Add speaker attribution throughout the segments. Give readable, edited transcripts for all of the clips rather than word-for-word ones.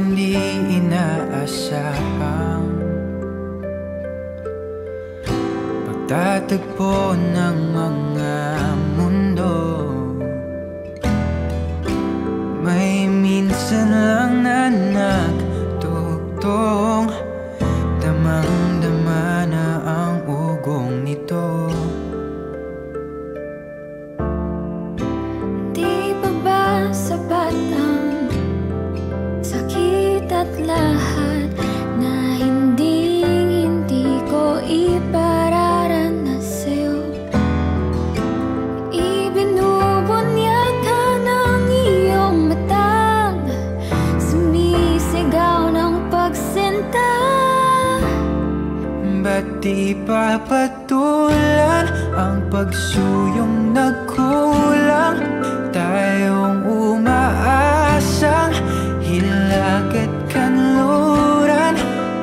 Speaker 1: hindi inaasahang pagtatagpo ng mga mundo. May minsan lang na nagtutong, damang-dama na ang ugong nito.
Speaker 2: Di pa ba sapat ang sakit at lahat na hindi ko ipararanas sa'yo? Ibinubunyag ka ng iyong matang, sumisigaw ng pagsinta.
Speaker 1: Ba't di papatulan ang pagsuyong nagkulang? Tayong umaasang hilag at kanluran.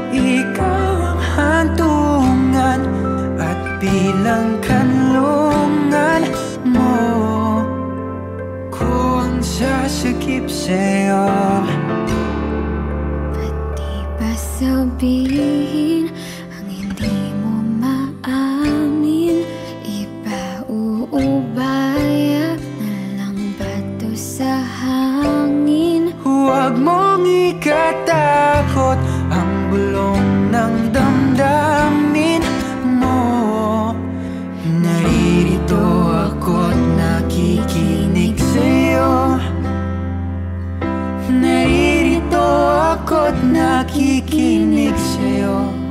Speaker 1: Ikaw ang hantungan at bilang kanlungan mo ko ang sasakip sa'yo.
Speaker 2: Ba't di ba sabihin ang hindi mo maamin? Ipauubaya na lang bato sa hangin.
Speaker 1: Huwag mong ikatakot ang bulong ng damdamin mo. Naririto ako't nakikinig sa'yo. Naririto ako't nakikinig sa'yo.